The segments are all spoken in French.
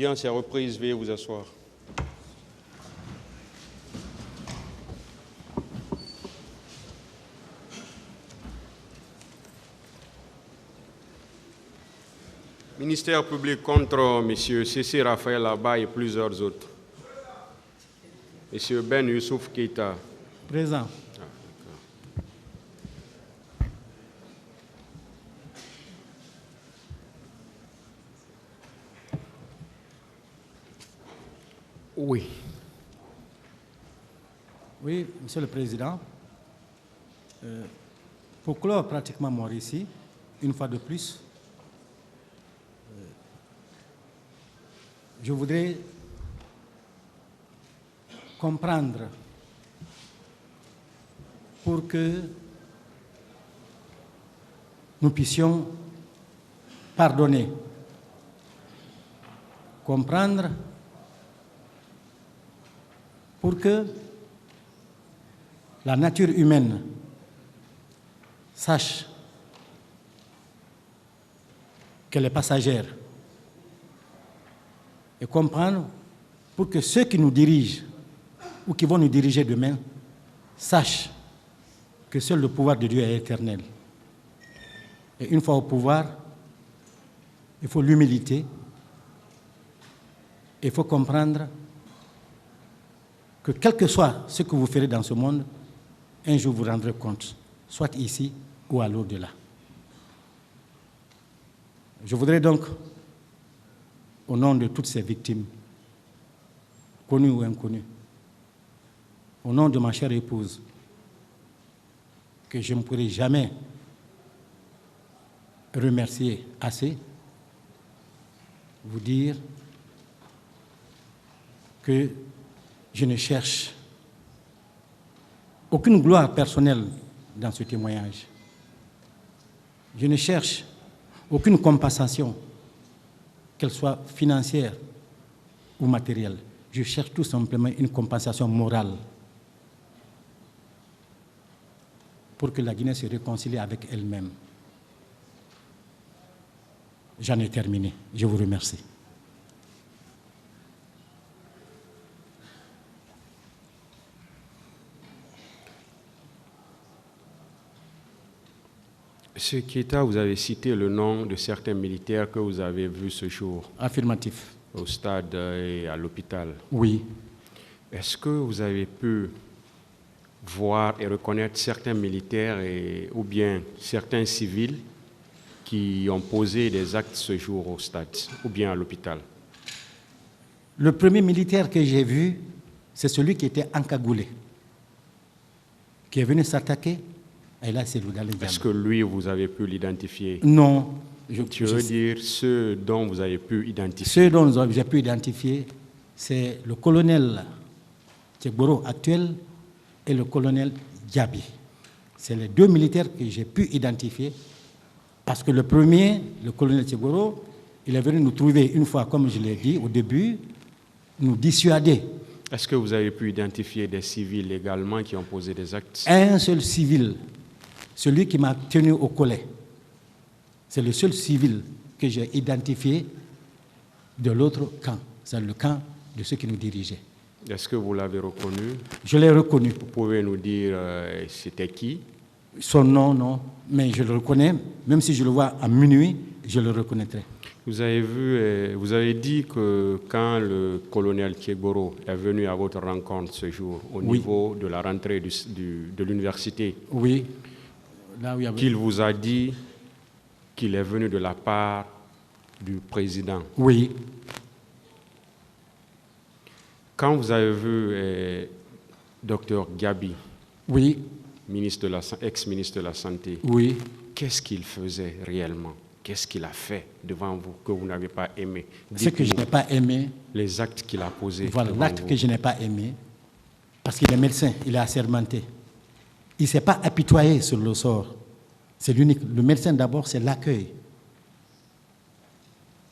L'audience est reprise, veuillez vous asseoir. Ministère public contre M. C.C. Raphaël Abba et plusieurs autres. M. Ben Youssouf Keïta. Présent. Oui. Oui, Monsieur le Président. Pour clore pratiquement mon récit, une fois de plus, je voudrais comprendre pour que nous puissions pardonner. Comprendre pour que la nature humaine sache qu'elle est passagère et comprendre pour que ceux qui nous dirigent ou qui vont nous diriger demain sachent que seul le pouvoir de Dieu est éternel. Et une fois au pouvoir, il faut l'humilité, il faut comprendre que quel que soit ce que vous ferez dans ce monde, un jour vous rendrez compte, soit ici ou à l'au-delà. Je voudrais donc, au nom de toutes ces victimes, connues ou inconnues, au nom de ma chère épouse, que je ne pourrai jamais remercier assez, vous dire que je ne cherche aucune gloire personnelle dans ce témoignage. Je ne cherche aucune compensation, qu'elle soit financière ou matérielle. Je cherche tout simplement une compensation morale pour que la Guinée se réconcilie avec elle-même. J'en ai terminé. Je vous remercie. Monsieur Keïta, vous avez cité le nom de certains militaires que vous avez vus ce jour. Affirmatif. Au stade et à l'hôpital. Oui. Est-ce que vous avez pu voir et reconnaître certains militaires ou bien certains civils qui ont posé des actes ce jour au stade ou bien à l'hôpital? Le premier militaire que j'ai vu, c'est celui qui était encagoulé, qui est venu s'attaquer. Et là, c'est Lougalé Diallo. Est-ce que lui, vous avez pu l'identifier? Non. Tu veux dire ceux dont vous avez pu identifier? Ceux dont j'ai pu identifier, c'est le colonel Tchegboro actuel et le colonel Diaby. C'est les deux militaires que j'ai pu identifier parce que le premier, le colonel Tchegboro, il est venu nous trouver une fois, comme je l'ai dit au début, nous dissuader. Est-ce que vous avez pu identifier des civils également qui ont posé des actes? Un seul civil, celui qui m'a tenu au collet. C'est le seul civil que j'ai identifié de l'autre camp. C'est le camp de ceux qui nous dirigeaient. Est-ce que vous l'avez reconnu? Je l'ai reconnu. Vous pouvez nous dire c'était qui? Son nom, non. Mais je le reconnais. Même si je le vois à minuit, je le reconnaîtrai. Vous avez dit que quand le colonel Tchegboro est venu à votre rencontre ce jour, au niveau de la rentrée de l'université, oui. Qu'il vous a dit qu'il est venu de la part du président. Oui. Quand vous avez vu Dr Gabi, oui, ex-ministre de la Santé, oui, qu'est-ce qu'il faisait réellement? Qu'est-ce qu'il a fait devant vous que vous n'avez pas aimé? Ce que je n'ai pas aimé. Les actes qu'il a posés. Voilà, l'acte que je n'ai pas aimé, parce qu'il est médecin, il est assermenté. Il ne s'est pas apitoyé sur le sort. C'est l'unique. Le médecin, d'abord, c'est l'accueil.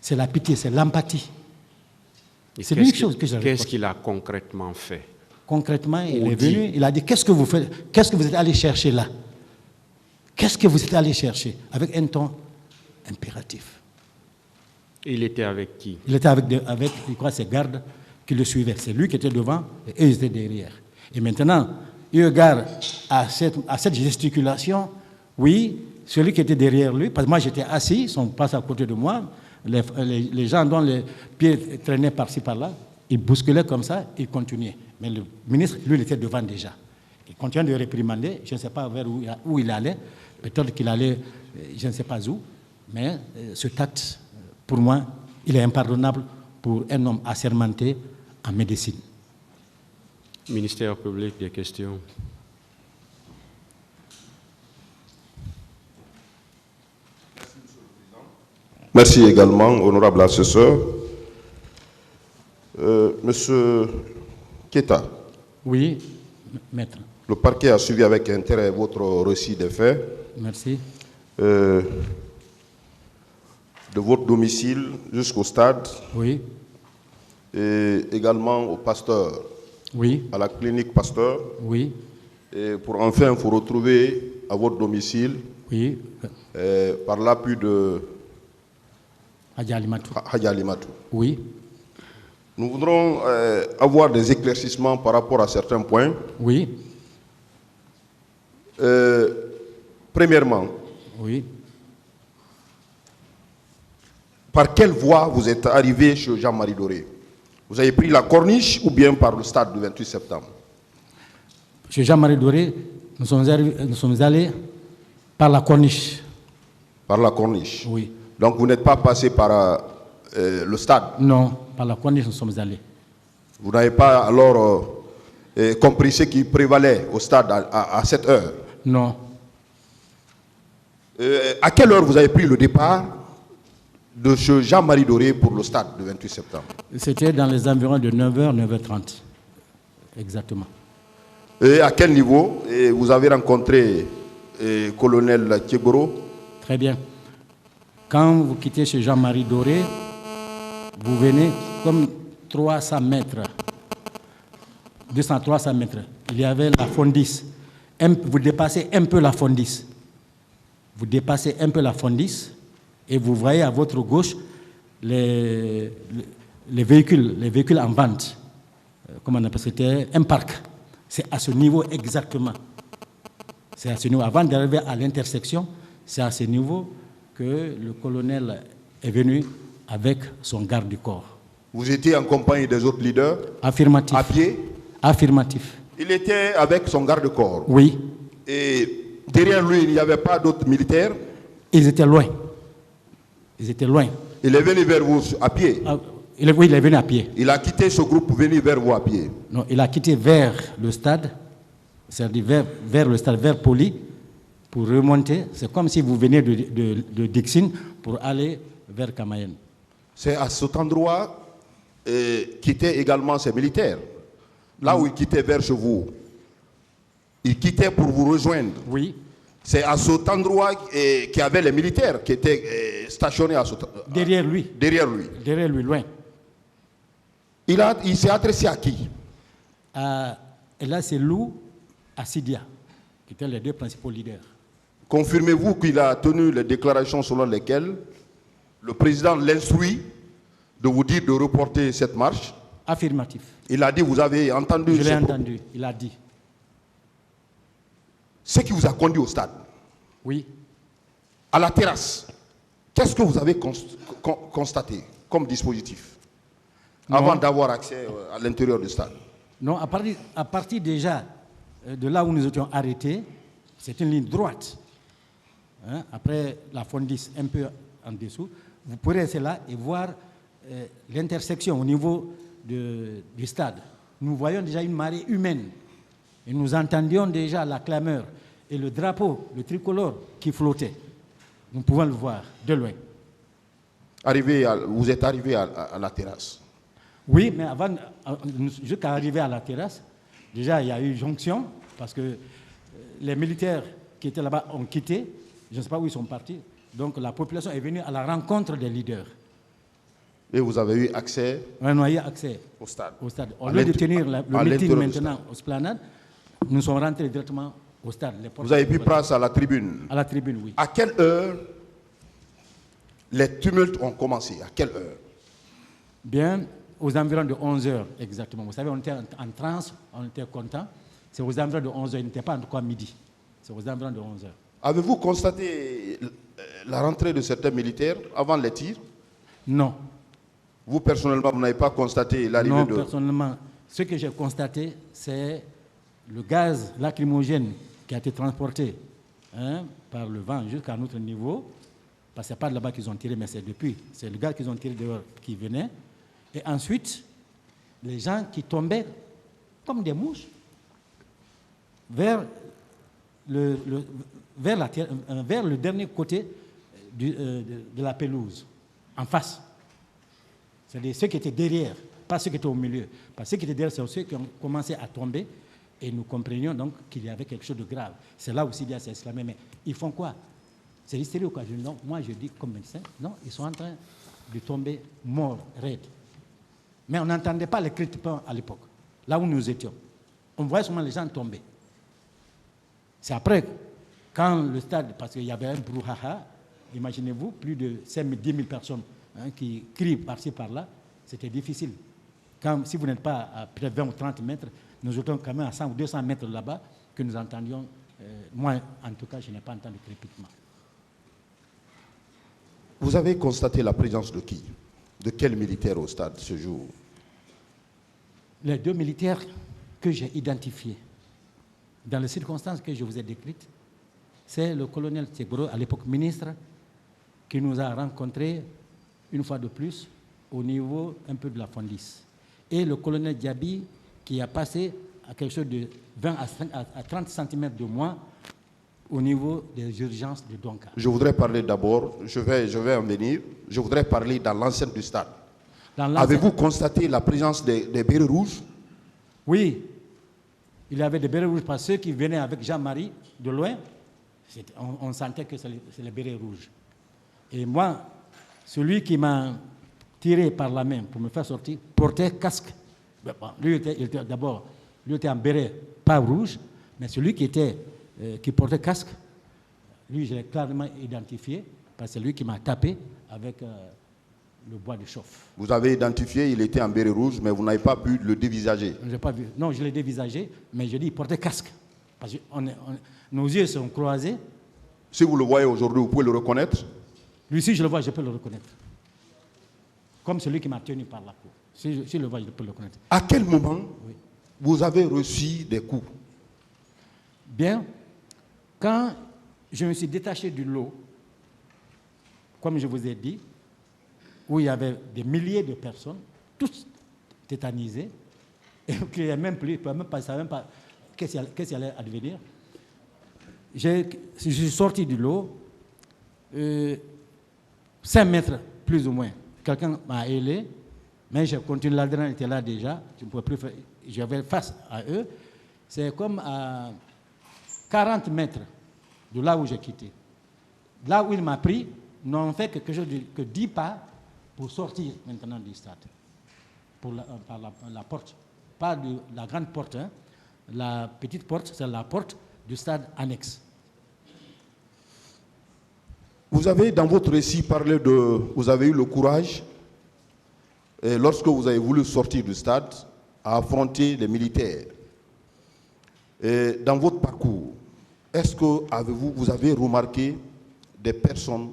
C'est la pitié, c'est l'empathie. C'est l'unique chose que je reproche. Qu'est-ce qu'il a concrètement fait? Concrètement, il est venu, il a dit, qu'est-ce que vous faites? Qu'est-ce que vous êtes allé chercher là? Qu'est-ce que vous êtes allé chercher? Avec un ton impératif. Et il était avec qui? Il était avec je crois, ses gardes qui le suivaient. C'est lui qui était devant et eux étaient derrière. Et maintenant, eu égard à cette gesticulation, oui, celui qui était derrière lui, parce que moi j'étais assis, ils sont passés à côté de moi, les gens dont les pieds traînaient par-ci par-là, ils bousculaient comme ça, ils continuaient. Mais le ministre, lui, il était devant déjà. Il continuait de réprimander, je ne sais pas vers où il allait, peut-être qu'il allait, je ne sais pas où, mais ce acte, pour moi, il est impardonnable pour un homme assermenté en médecine. Ministère public, des questions. Merci également, honorable assesseur. Monsieur Keita. Oui, maître. Le parquet a suivi avec intérêt votre récit des faits. Merci. De votre domicile jusqu'au stade. Oui. Et également au Pasteur. Oui. À la clinique Pasteur. Oui. Et pour enfin vous retrouver à votre domicile. Oui. Par l'appui de Hadji Alimatou. Hadji Alimatou. Oui. Nous voudrons avoir des éclaircissements par rapport à certains points. Oui. Premièrement, oui. Par quelle voie vous êtes arrivé chez Jean-Marie Doré? Vous avez pris la corniche ou bien par le stade du 28 septembre? Chez Jean-Marie Doré, nous sommes allés par la corniche. Par la corniche? Oui. Donc vous n'êtes pas passé par le stade? Non, par la corniche nous sommes allés. Vous n'avez pas alors compris ce qui prévalait au stade à cette heure? Non. À quelle heure vous avez pris le départ de chez Jean-Marie Doré pour le stade du 28 septembre? C'était dans les environs de 9h, 9h30. Exactement. Et à quel niveau vous avez rencontré le colonel Thiegoro? Très bien. Quand vous quittez chez Jean-Marie Doré, vous venez comme 300 mètres, 200-300 mètres. Il y avait la Fondis. Vous dépassez un peu la Fondis. Vous dépassez un peu la Fondis et vous voyez à votre gauche les véhicules en vente. Comment on appelle ça? C'était un parc. C'est à ce niveau exactement. C'est à ce niveau. Avant d'arriver à l'intersection, c'est à ce niveau que le colonel est venu avec son garde du corps. Vous étiez en compagnie des autres leaders? Affirmatif. À pied? Affirmatif. Il était avec son garde du corps? Oui. Et derrière lui, il n'y avait pas d'autres militaires? Ils étaient loin. Ils étaient loin. Il est venu vers vous à pied? Oui, il est venu à pied. Il a quitté ce groupe pour venir vers vous à pied? Non, il a quitté vers le stade, c'est-à-dire vers le stade, vers Poli, pour remonter. C'est comme si vous veniez de Dixine pour aller vers Camayen. C'est à cet endroit qu'étaient également ces militaires. Là où ils quittaient vers chez vous, ils quittaient pour vous rejoindre. Oui. C'est à cet endroit qu'il y avait les militaires qui étaient stationnés derrière lui. Derrière lui. Derrière lui, loin. Il s'est adressé à qui? Et là, c'est Lou Assidia, qui étaient les deux principaux leaders. Confirmez-vous qu'il a tenu les déclarations selon lesquelles le président l'instruit de vous dire de reporter cette marche? Affirmatif. Il a dit, vous avez entendu? Je l'ai entendu, il a dit. Ce qui vous a conduit au stade? Oui. À la terrasse, qu'est-ce que vous avez constaté comme dispositif avant d'avoir accès à l'intérieur du stade? Non, à partir déjà de là où nous étions arrêtés, c'est une ligne droite. Hein, après la Fondis, un peu en dessous, vous pourrez rester là et voir l'intersection au niveau du stade. Nous voyons déjà une marée humaine. Et nous entendions déjà la clameur et le drapeau, le tricolore qui flottait. Nous pouvons le voir de loin. Vous êtes arrivé à la terrasse? Oui, mais avant, jusqu'à arriver à la terrasse, déjà il y a eu jonction parce que les militaires qui étaient là-bas ont quitté. Je ne sais pas où ils sont partis. Donc la population est venue à la rencontre des leaders. Et vous avez eu accès? On a eu accès au stade. Au lieu de tenir le meeting maintenant au Esplanade, nous sommes rentrés directement au stade. Vous avez pris place à la tribune? À la tribune, oui. À quelle heure Les tumultes ont commencé. À quelle heure? Bien, aux environs de 11 heures exactement. Vous savez, on était en transe, on était content. C'est aux environs de 11 heures, il n'était pas en tout cas midi. C'est aux environs de 11 heures. Avez-vous constaté la rentrée de certains militaires avant les tirs? Non. Vous, personnellement, vous n'avez pas constaté l'arrivée de... Non, personnellement, ce que j'ai constaté, c'est le gaz lacrymogène qui a été transporté par le vent jusqu'à notre niveau. Parce que ce n'est pas de là-bas qu'ils ont tiré, mais c'est depuis. C'est le gaz qu'ils ont tiré dehors qui venait. Et ensuite, les gens qui tombaient comme des mouches vers le dernier côté de la pelouse, en face. C'est-à-dire ceux qui étaient derrière, pas ceux qui étaient au milieu. Parce que ceux qui étaient derrière, c'est ceux qui ont commencé à tomber et nous comprenions donc qu'il y avait quelque chose de grave. C'est là aussi bien s'est exclamé, mais ils font quoi? C'est l'hystérie ou quoi? Non, moi je dis comme médecin, non, ils sont en train de tomber morts, raides. Mais on n'entendait pas les cris de peur à l'époque, là où nous étions. On voyait seulement les gens tomber. C'est après, quand le stade, parce qu'il y avait un brouhaha, imaginez-vous, plus de 5 000, 10 000 personnes qui crient par-ci, par-là, c'était difficile. Si vous n'êtes pas à près de 20 ou 30 mètres, nous étions quand même à 100 ou 200 mètres là-bas, que nous entendions, moi en tout cas, je n'ai pas entendu crépitement. Vous avez constaté la présence de qui? De quel militaire au stade ce jour? Les deux militaires que j'ai identifiés, dans les circonstances que je vous ai décrites, c'est le colonel Tchegboro, à l'époque ministre, qui nous a rencontrés une fois de plus au niveau un peu de la Fondis. Et le colonel Diaby, qui a passé à quelque chose de 20 à 30 cm de moi au niveau des urgences de Donka. Je voudrais parler d'abord, je vais en venir, je voudrais parler dans l'enceinte du stade. Avez-vous constaté la présence des bérets rouges? Oui, il y avait des bérets rouges parce que ceux qui venaient avec Jean-Marie de loin, on sentait que c'est les bérets rouges. Et moi, celui qui m'a tiré par la main pour me faire sortir portait casque. Lui d'abord, lui était en béret, pas rouge, mais celui qui portait casque, lui, je l'ai clairement identifié, parce que c'est lui qui m'a tapé avec le bois de chauffe. Vous avez identifié, il était en béret rouge, mais vous n'avez pas pu le dévisager. Je n'ai pas vu. Non, je l'ai dévisagé, mais je dis, il portait casque. Parce que nos yeux sont croisés. Si vous le voyez aujourd'hui, vous pouvez le reconnaître? Lui, si je le vois, je peux le reconnaître. Comme celui qui m'a tenu par la peau. Si je le vois, je peux le reconnaître. À quel moment vous avez reçu des coups? Bien, quand je me suis détaché du lot, comme je vous ai dit, où il y avait des milliers de personnes, tous tétanisés, et qui n'avaient même plus, ne savaient même pas qu'est-ce qui allait advenir. Je suis sorti du lot, 5 mètres plus ou moins. Quelqu'un m'a ailé, mais j'ai continué, l'adrénaline était là déjà, je ne pouvais plus faire, j'avais face à eux. C'est comme à 40 mètres de là où j'ai quitté. Là où il m'a pris, nous n'avons fait que quelque chose que 10 pas pour sortir maintenant du stade. Par la porte. Pas de la grande porte, hein. La petite porte, c'est la porte du stade annexe. Vous avez dans votre récit parlé de... Vous avez eu le courage, et lorsque vous avez voulu sortir du stade, à affronter les militaires. Et dans votre parcours, est-ce que vous avez remarqué des personnes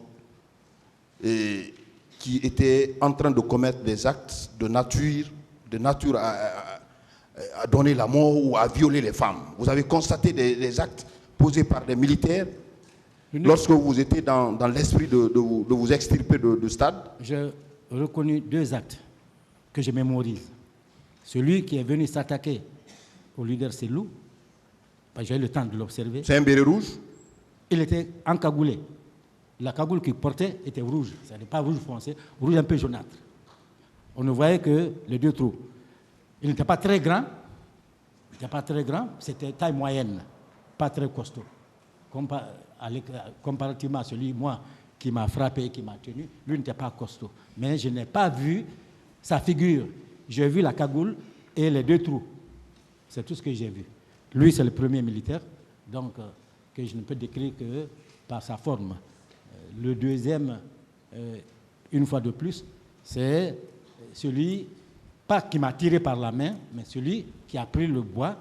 qui étaient en train de commettre des actes de nature à donner la mort ou à violer les femmes? Vous avez constaté des actes posés par des militaires lorsque vous étiez dans l'esprit de vous extirper du stade? J'ai reconnu 2 actes que je mémorise. Celui qui est venu s'attaquer au leader Selou, j'ai eu le temps de l'observer. C'est un béret rouge? Il était encagoulé. La cagoule qu'il portait était rouge. Ce n'est pas rouge foncé, rouge un peu jaunâtre. On ne voyait que les 2 trous. Il n'était pas très grand. C'était taille moyenne, pas très costaud. Comparativement à celui, moi, qui m'a frappé et qui m'a tenu, lui n'était pas costaud. Mais je n'ai pas vu sa figure. J'ai vu la cagoule et les 2 trous. C'est tout ce que j'ai vu. Lui, c'est le premier militaire, donc que je ne peux décrire que par sa forme. Le deuxième une fois de plus, c'est celui, pas qui m'a tiré par la main, mais celui qui a pris le bois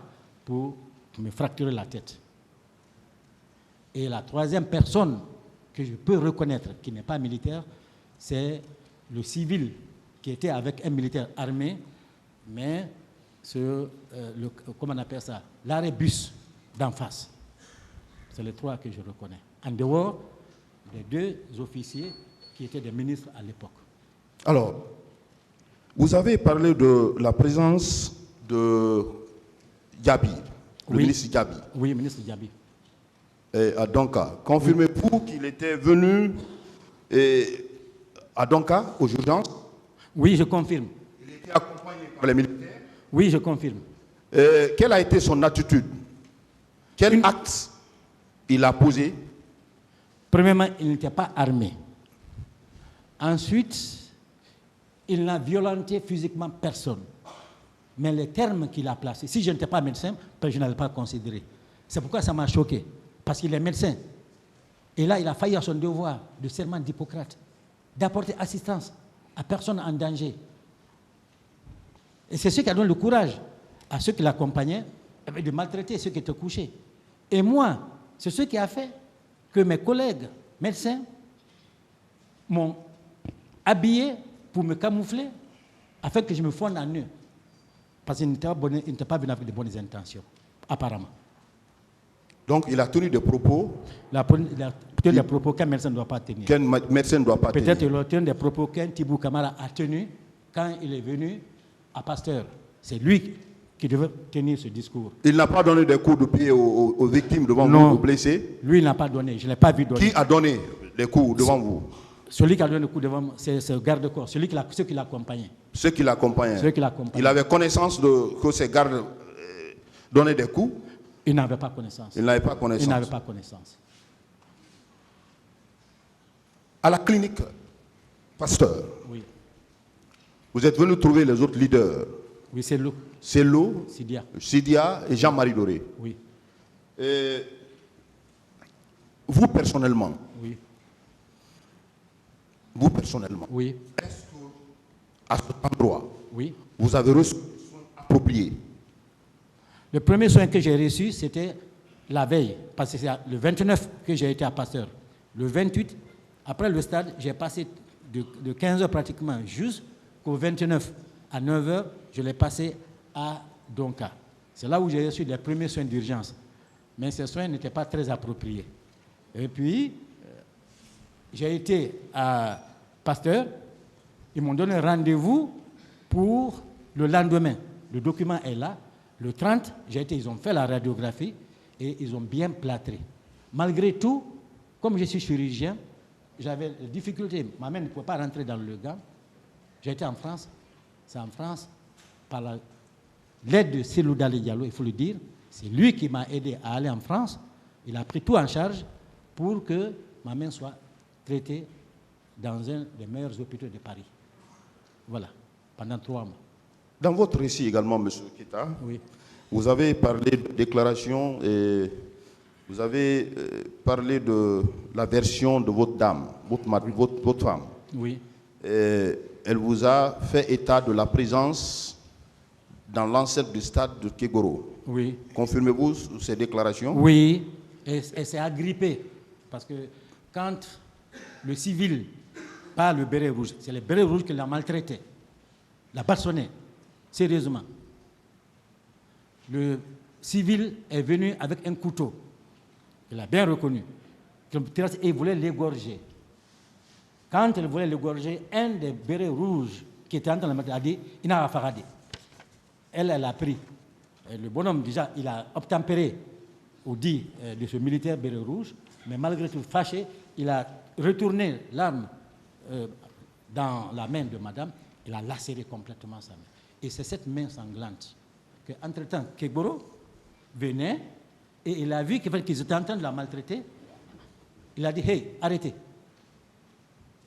pour me fracturer la tête. Et la troisième personne que je peux reconnaître qui n'est pas militaire, c'est le civil qui était avec un militaire armé, mais comment on appelle ça, l'arrêt bus d'en face. C'est les trois que je reconnais. En dehors des deux officiers qui étaient des ministres à l'époque. Alors, vous avez parlé de la présence de Diaby, le ministre Diaby. Oui, ministre Diaby. À Donka. Confirmez-vous qu'il était venu à Donka, aux urgences? Oui, je confirme. Il était accompagné par les militaires? Oui, je confirme. Quelle a été son attitude? Quel acte il a posé? Premièrement, il n'était pas armé. Ensuite, il n'a violenté physiquement personne. Mais les termes qu'il a placés, si je n'étais pas médecin, je n'avais pas considéré. C'est pourquoi ça m'a choqué. Parce qu'il est médecin. Et là, il a failli à son devoir de serment d'Hippocrate, d'apporter assistance à personne en danger. Et c'est ce qui a donné le courage à ceux qui l'accompagnaient de maltraiter ceux qui étaient couchés. Et moi, c'est ce qui a fait que mes collègues médecins m'ont habillé pour me camoufler afin que je me fonde en eux. Parce qu'ils n'étaient pas venus avec de bonnes intentions, apparemment. Donc, il a tenu des propos. Il a tenu des propos qu'un médecin ne doit pas tenir. Qu'un médecin ne doit pas tenir. Peut-être qu'il a tenu des propos qu'un Thibou Kamara a tenus quand il est venu à Pasteur. C'est lui qui devait tenir ce discours. Il n'a pas donné des coups de pied aux victimes devant vous, aux blessés? Lui, il n'a pas donné. Je ne l'ai pas vu donner. Qui a donné des coups devant vous? Celui qui a donné le coup devant moi, c'est ce garde-corps, ceux qui l'accompagnaient. Ceux qui l'accompagnaient. Il avait connaissance que ces gardes donnaient des coups? Il n'avait pas connaissance. Il n'avait pas connaissance. Il n'avait pas connaissance. À la clinique Pasteur, oui. Vous êtes venu trouver les autres leaders. Oui, c'est l'eau. C'est l'eau, Sidia et Jean-Marie Doré. Oui. Et vous personnellement, oui. Vous personnellement, oui. Est-ce qu'à cet endroit, oui. Vous avez reçu des soins appropriés? Le premier soin que j'ai reçu, c'était la veille, parce que c'est le 29 que j'ai été à Pasteur. Le 28, après le stade, j'ai passé de 15h pratiquement jusqu'au 29. À 9h, je l'ai passé à Donka. C'est là où j'ai reçu les premiers soins d'urgence. Mais ces soins n'étaient pas très appropriés. Et puis, j'ai été à Pasteur. Ils m'ont donné rendez-vous pour le lendemain. Le document est là. Le 30, ils ont fait la radiographie et ils ont bien plâtré. Malgré tout, comme je suis chirurgien, j'avais des difficultés. Ma main ne pouvait pas rentrer dans le gant. J'ai été en France. C'est en France, par l'aide de Cellou Dali Diallo, il faut le dire. C'est lui qui m'a aidé à aller en France. Il a pris tout en charge pour que ma main soit traitée dans un des meilleurs hôpitaux de Paris. Voilà, pendant 3 mois. Dans votre récit également, M. Keita, oui. Vous avez parlé de déclaration et vous avez parlé de la version de votre dame, votre femme. Oui. Et elle vous a fait état de la présence dans l'enceinte du stade de Kegoro. Oui. Confirmez-vous ces déclarations? Oui, et c'est agrippé. Parce que quand le civil, pas le béret rouge, c'est le béret rouge qui l'a maltraité, l'a bâtonné, sérieusement. Le civil est venu avec un couteau, il a bien reconnu, et il voulait l'égorger. Quand il voulait l'égorger, un des bérets rouges qui était en train de le mettre a dit « Il n'a pas faradé ». Elle a pris. Et le bonhomme, déjà, il a obtempéré au dit de ce militaire béret rouge, mais malgré tout fâché, il a retourné l'arme dans la main de madame, il a lacéré complètement sa main. Et c'est cette main sanglante qu'entre-temps, Kegboro venait et il a vu qu'ils étaient en train de la maltraiter. Il a dit « Hey, arrêtez ».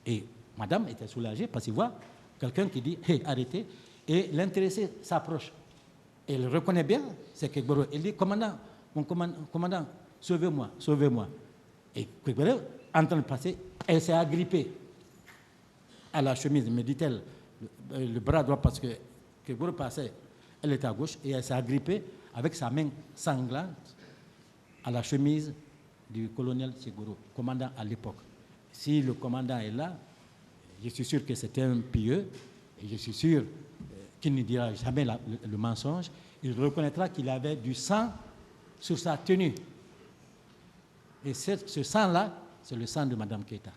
Et madame était soulagée parce qu'il voit quelqu'un qui dit « Hey, arrêtez ». Et l'intéressé s'approche. Et il reconnaît bien, c'est Kegboro. Il dit « Commandant, mon commandant, sauvez-moi, sauvez-moi ». Et Kegboro, en train de passer, elle s'est agrippée à la chemise, me dit-elle, le bras droit, parce que Gboro passait, elle était à gauche, et elle s'est agrippée avec sa main sanglante à la chemise du colonel Gboro, commandant à l'époque. Si le commandant est là, je suis sûr que c'était un pieux, et je suis sûr qu'il ne dira jamais le mensonge. Il reconnaîtra qu'il avait du sang sur sa tenue. Et ce sang-là, c'est le sang de Mme Keïta.